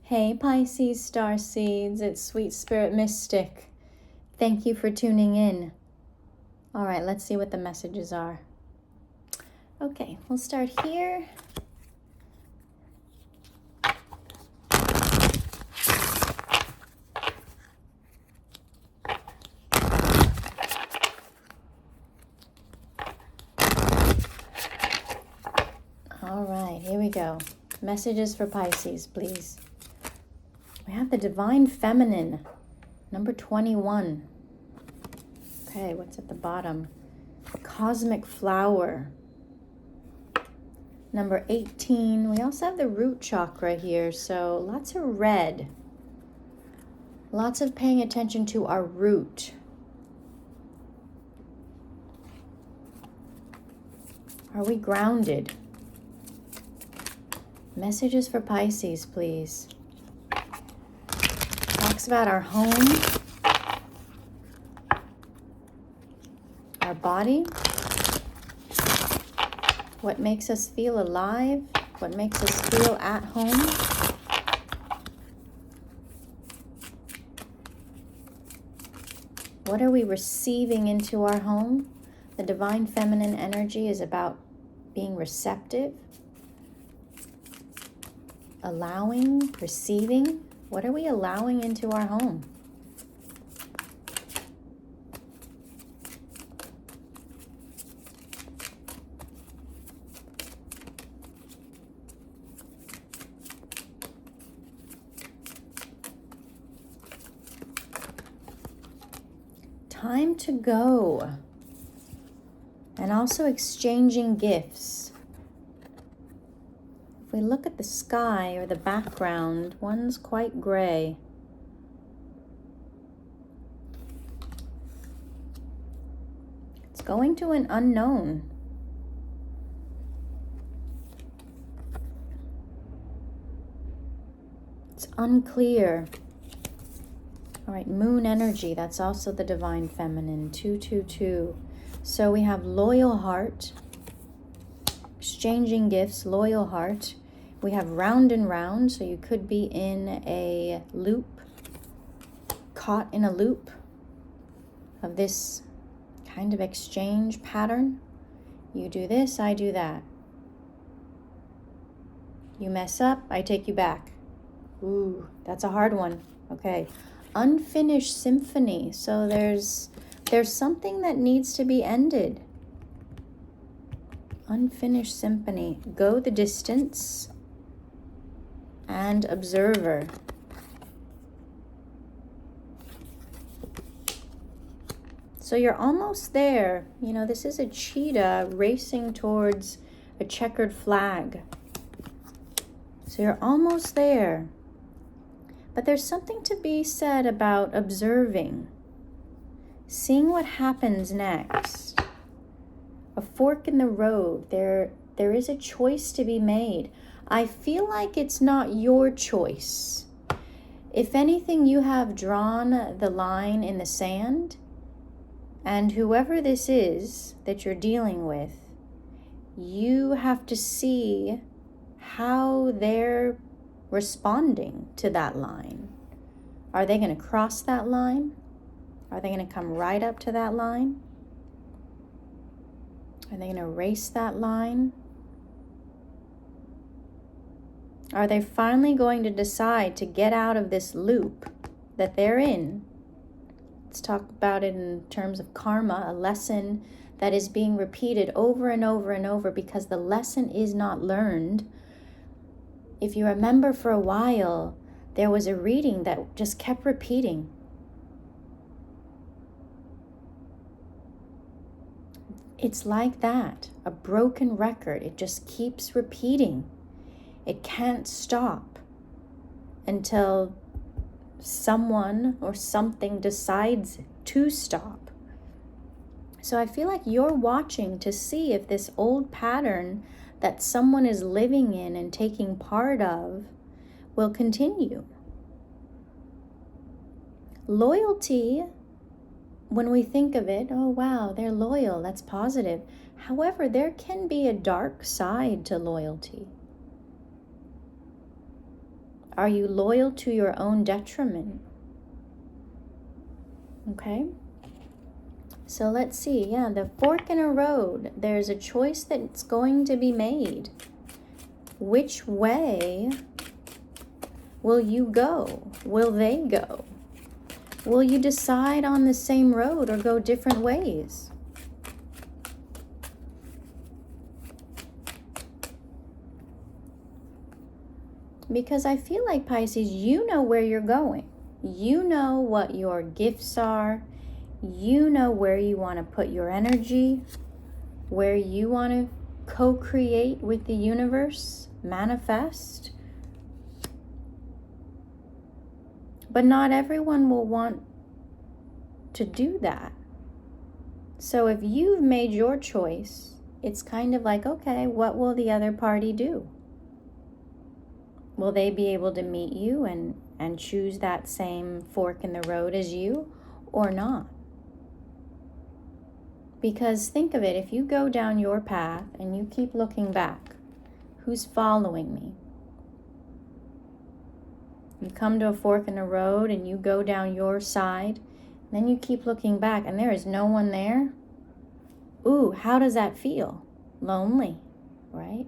Hey Pisces star seeds, it's Sweet Spirit Mystic. Thank you for tuning in. All right, let's see what the messages are. Okay, we'll start here. All right, here we go. Messages for Pisces, please. We have the Divine Feminine, number 21. Okay, what's at the bottom? Cosmic Flower, number 18. We also have the root chakra here, so lots of red. Lots of paying attention to our root. Are we grounded? Messages for Pisces, please. Talks about our home, our body, what makes us feel alive, what makes us feel at home. What are we receiving into our home? The Divine Feminine energy is about being receptive, allowing, receiving. What are we allowing into our home? Time to go. And also exchanging gifts. If we look at the sky or the background, one's quite gray. It's going to an unknown. It's unclear. All right, moon energy, that's also the Divine Feminine, 222. So we have loyal heart, exchanging gifts, loyal heart. We have round and round, so you could be in a loop, caught in a loop of this kind of exchange pattern. You do this, I do that. You mess up, I take you back. Ooh, that's a hard one. Okay. Unfinished symphony. So there's something that needs to be ended. Unfinished symphony. Go the distance. And observer. So you're almost there. You know, this is a cheetah racing towards a checkered flag. So you're almost there. But there's something to be said about observing, seeing what happens next. A fork in the road. There is a choice to be made. I feel like it's not your choice. If anything, you have drawn the line in the sand, and whoever this is that you're dealing with, you have to see how they're responding to that line. Are they going to cross that line? Are they going to come right up to that line? Are they going to race that line? Are they finally going to decide to get out of this loop that they're in? Let's talk about it in terms of karma, a lesson that is being repeated over and over and over because the lesson is not learned. If you remember, for a while, there was a reading that just kept repeating. It's like that, a broken record. It just keeps repeating. It can't stop until someone or something decides to stop. So I feel like you're watching to see if this old pattern that someone is living in and taking part of will continue. Loyalty, when we think of it, oh wow, they're loyal, that's positive. However, there can be a dark side to loyalty. are you loyal to your own detriment? Okay? So let's see. Yeah, the fork in a road. There's a choice that's going to be made. Which way will you go? Will they go? Will you decide on the same road or go different ways? Because I feel like, Pisces, you know where you're going. You know what your gifts are. You know where you want to put your energy, where you want to co-create with the universe, manifest. But not everyone will want to do that. So if you've made your choice, it's kind of like, okay, what will the other party do? Will they be able to meet you and choose that same fork in the road as you, or not? Because think of it, if you go down your path and you keep looking back, who's following me? You come to a fork in the road and you go down your side, then you keep looking back and there is no one there. Ooh, how does that feel? Lonely, right?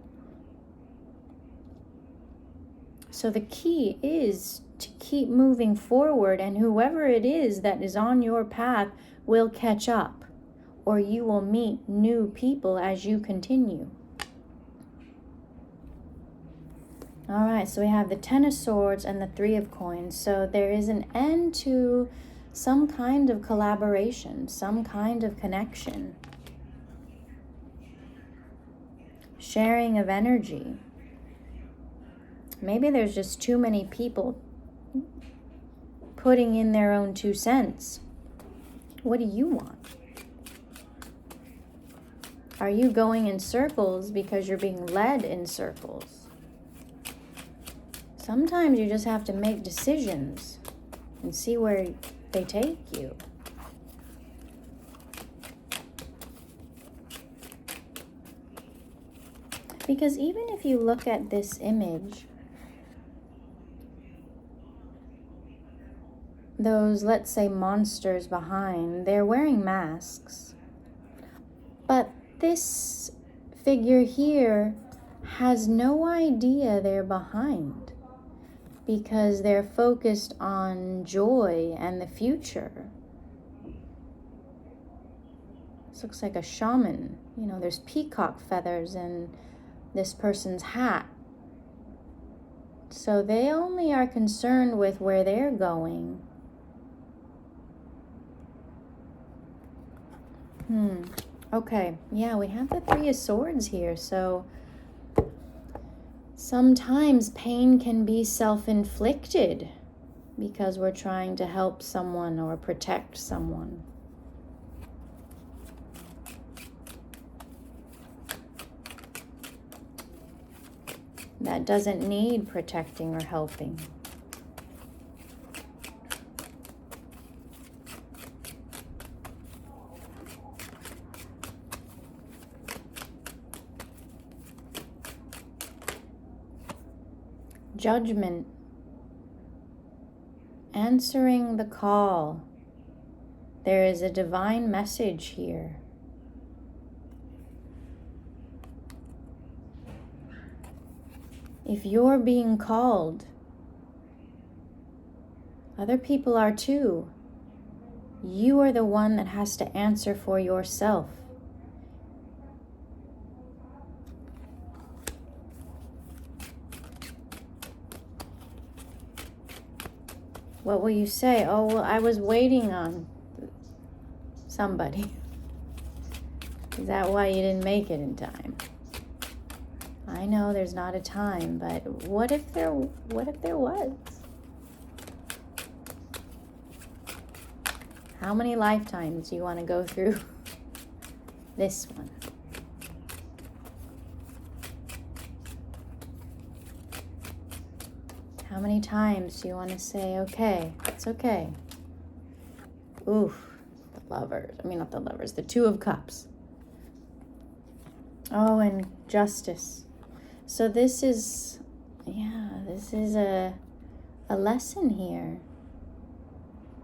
So the key is to keep moving forward, and whoever it is that is on your path will catch up, or you will meet new people as you continue. All right, so we have the Ten of Swords and the Three of Coins. So there is an end to some kind of collaboration, some kind of connection, sharing of energy. Maybe there's just too many people putting in their own 2 cents. What do you want? Are you going in circles because you're being led in circles? Sometimes you just have to make decisions and see where they take you. Because even if you look at this image, those, let's say, monsters behind, they're wearing masks. But this figure here has no idea they're behind because they're focused on joy and the future. This looks like a shaman. You know, there's peacock feathers in this person's hat. So they only are concerned with where they're going. Okay, yeah, we have the Three of Swords here. So sometimes pain can be self-inflicted because we're trying to help someone or protect someone. That doesn't need protecting or helping. Judgment. Answering the call. There is a divine message here. If you're being called, other people are too. You are the one that has to answer for yourself. What will you say? Oh, well, I was waiting on somebody. Is that why you didn't make it in time? I know there's not a time, but what if there was? How many lifetimes do you want to go through this one? How many times do you want to say, okay, it's okay? Oof, the lovers. I mean, not the lovers, the Two of Cups. Oh, and Justice. So this is a a lesson here.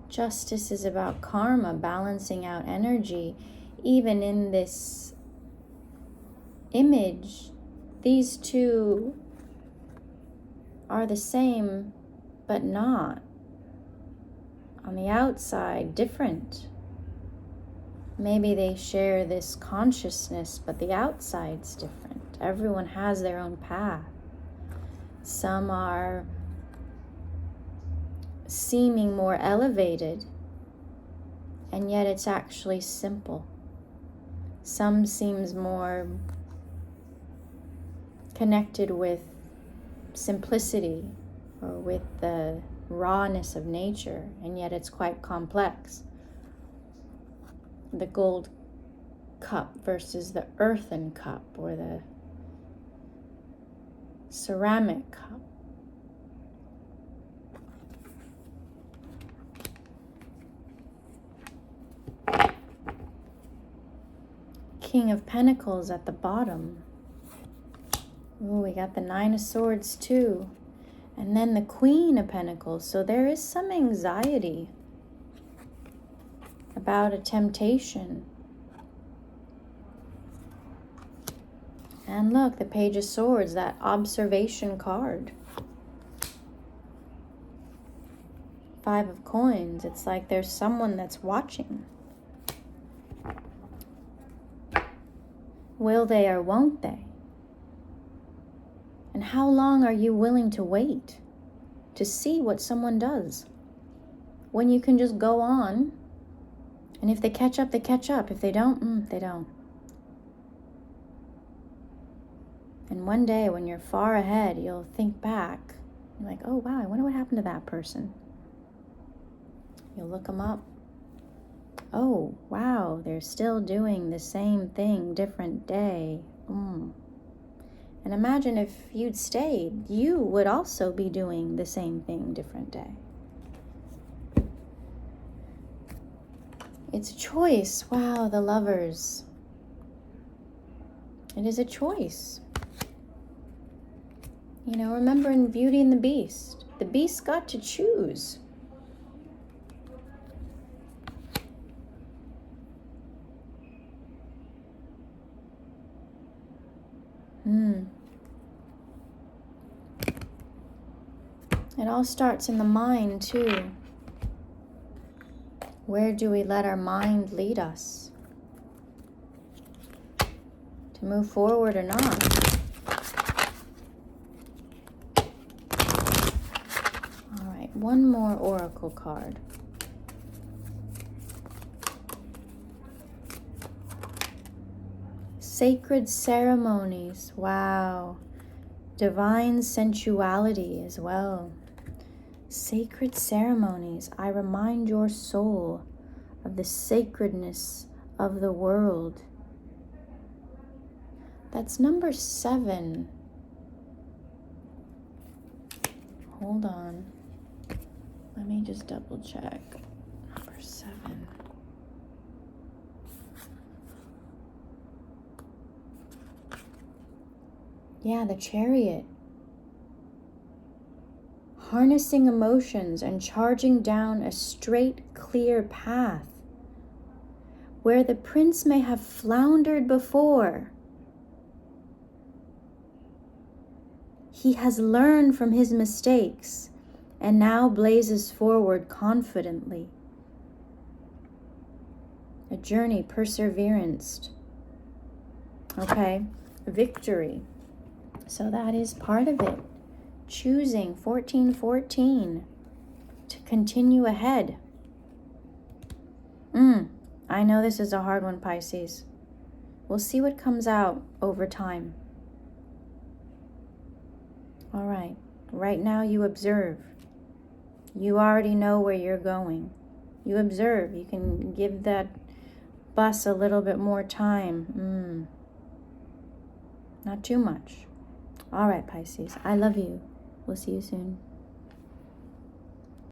Justice is about karma, balancing out energy. Even in this image, these two are the same, but not. On the outside, different. Maybe they share this consciousness, but the outside's different. Everyone has their own path. Some are seeming more elevated, and yet it's actually simple. Some seems more connected with simplicity or with the rawness of nature, and yet it's quite complex. The gold cup versus the earthen cup, or the ceramic cup. King of Pentacles at the bottom. Ooh, we got the Nine of Swords too. And then the Queen of Pentacles. So there is some anxiety about a temptation. And look, the Page of Swords, that observation card. Five of Coins. It's like there's someone that's watching. Will they or won't they? And how long are you willing to wait to see what someone does? When you can just go on, and if they catch up, they catch up. If they don't, they don't. And one day when you're far ahead, you'll think back. You're like, oh wow, I wonder what happened to that person. You'll look them up. Oh, wow, they're still doing the same thing, different day. And imagine if you'd stayed, you would also be doing the same thing, different day. It's a choice. Wow, the Lovers. It is a choice. You know, remember in Beauty and the Beast got to choose. It all starts in the mind too. Where do we let our mind lead us? To move forward or not? All right, one more oracle card. Sacred ceremonies. Wow. Divine sensuality as well. Sacred ceremonies. I remind your soul of the sacredness of the world. That's number 7. Hold on. Let me just double check. Number 7. Yeah, the Chariot. Harnessing emotions and charging down a straight, clear path. Where the prince may have floundered before, he has learned from his mistakes and now blazes forward confidently. A journey, perseverance. Okay, victory. So that is part of it. Choosing 1414 to continue ahead. I know this is a hard one, Pisces. We'll see what comes out over time. All right. Right now you observe. You already know where you're going. You observe. You can give that bus a little bit more time. Not too much. All right, Pisces. I love you. We'll see you soon.